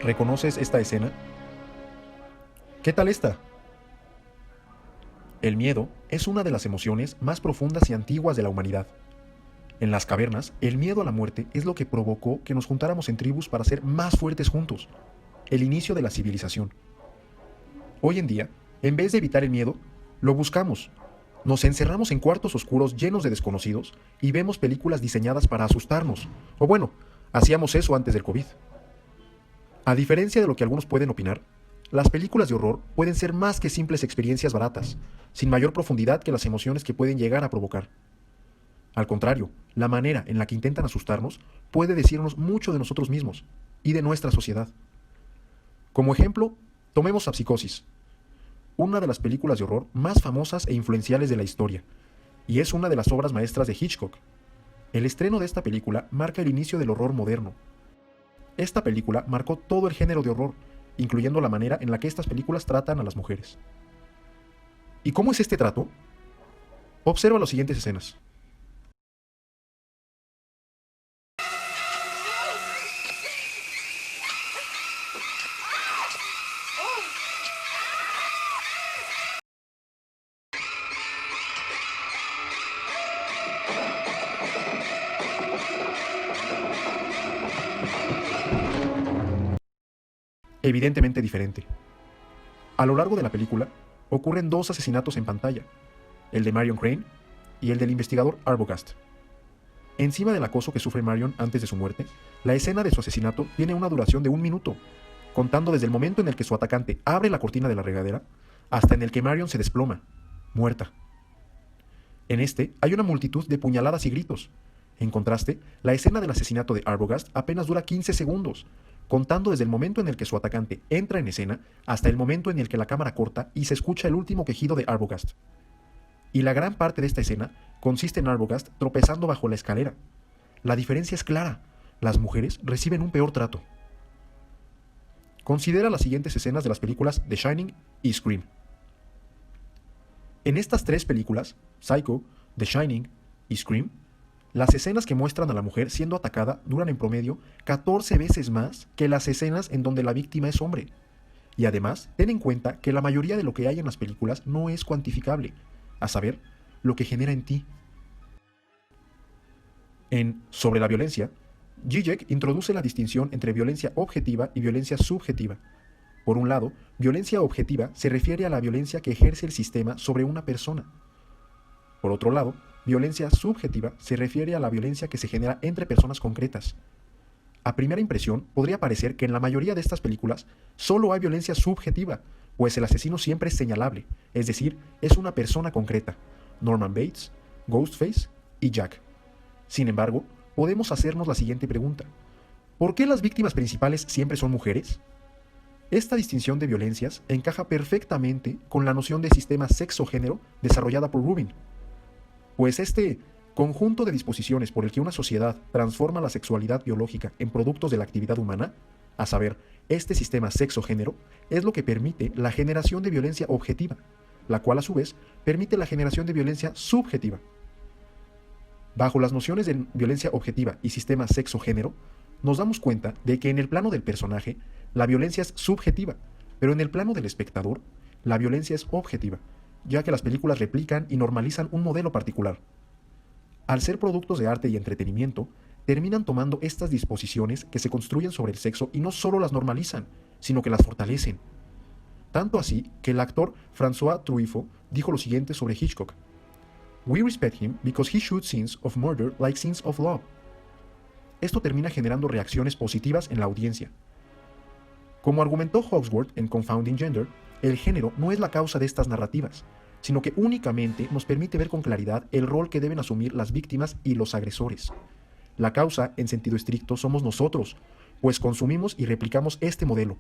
¿Reconoces esta escena? ¿Qué tal esta? El miedo es una de las emociones más profundas y antiguas de la humanidad. En las cavernas, el miedo a la muerte es lo que provocó que nos juntáramos en tribus para ser más fuertes juntos, el inicio de la civilización. Hoy en día, en vez de evitar el miedo, lo buscamos. Nos encerramos en cuartos oscuros llenos de desconocidos y vemos películas diseñadas para asustarnos. O bueno, hacíamos eso antes del COVID. A diferencia de lo que algunos pueden opinar, las películas de horror pueden ser más que simples experiencias baratas, sin mayor profundidad que las emociones que pueden llegar a provocar. Al contrario, la manera en la que intentan asustarnos puede decirnos mucho de nosotros mismos y de nuestra sociedad. Como ejemplo, tomemos a Psicosis, una de las películas de horror más famosas e influenciales de la historia, y es una de las obras maestras de Hitchcock. El estreno de esta película marca el inicio del horror moderno. Esta película marcó todo el género de horror, incluyendo la manera en la que estas películas tratan a las mujeres. ¿Y cómo es este trato? Observa las siguientes escenas. Evidentemente diferente. A lo largo de la película, ocurren dos asesinatos en pantalla, el de Marion Crane y el del investigador Arbogast. Encima del acoso que sufre Marion antes de su muerte, la escena de su asesinato tiene una duración de 1 minuto, contando desde el momento en el que su atacante abre la cortina de la regadera hasta en el que Marion se desploma, muerta. En este hay una multitud de puñaladas y gritos. En contraste, la escena del asesinato de Arbogast apenas dura 15 segundos, contando desde el momento en el que su atacante entra en escena hasta el momento en el que la cámara corta y se escucha el último quejido de Arbogast. Y la gran parte de esta escena consiste en Arbogast tropezando bajo la escalera. La diferencia es clara: las mujeres reciben un peor trato. Considera las siguientes escenas de las películas The Shining y Scream. En estas tres películas, Psycho, The Shining y Scream, las escenas que muestran a la mujer siendo atacada duran en promedio 14 veces más que las escenas en donde la víctima es hombre. Y además, ten en cuenta que la mayoría de lo que hay en las películas no es cuantificable, a saber, lo que genera en ti. En Sobre la violencia, Zizek introduce la distinción entre violencia objetiva y violencia subjetiva. Por un lado, violencia objetiva se refiere a la violencia que ejerce el sistema sobre una persona. Por otro lado, violencia subjetiva se refiere a la violencia que se genera entre personas concretas. A primera impresión, podría parecer que en la mayoría de estas películas solo hay violencia subjetiva, pues el asesino siempre es señalable, es decir, es una persona concreta: Norman Bates, Ghostface y Jack. Sin embargo, podemos hacernos la siguiente pregunta: ¿por qué las víctimas principales siempre son mujeres? Esta distinción de violencias encaja perfectamente con la noción de sistema sexo-género desarrollada por Rubin, pues este conjunto de disposiciones por el que una sociedad transforma la sexualidad biológica en productos de la actividad humana, a saber, este sistema sexo-género, es lo que permite la generación de violencia objetiva, la cual a su vez permite la generación de violencia subjetiva. Bajo las nociones de violencia objetiva y sistema sexo-género, nos damos cuenta de que en el plano del personaje, la violencia es subjetiva, pero en el plano del espectador, la violencia es objetiva, ya que las películas replican y normalizan un modelo particular. Al ser productos de arte y entretenimiento, terminan tomando estas disposiciones que se construyen sobre el sexo y no solo las normalizan, sino que las fortalecen. Tanto así que el actor François Truffaut dijo lo siguiente sobre Hitchcock: "We respect him because he shoots scenes of murder like scenes of love." Esto termina generando reacciones positivas en la audiencia. Como argumentó Hawksworth en Confounding Gender, el género no es la causa de estas narrativas, sino que únicamente nos permite ver con claridad el rol que deben asumir las víctimas y los agresores. La causa, en sentido estricto, somos nosotros, pues consumimos y replicamos este modelo.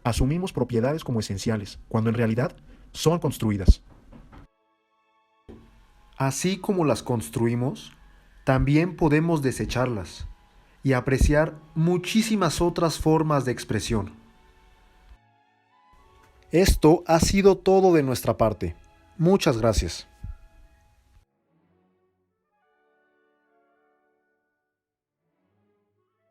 Asumimos propiedades como esenciales, cuando en realidad son construidas. Así como las construimos, también podemos desecharlas y apreciar muchísimas otras formas de expresión. Esto ha sido todo de nuestra parte. Muchas gracias.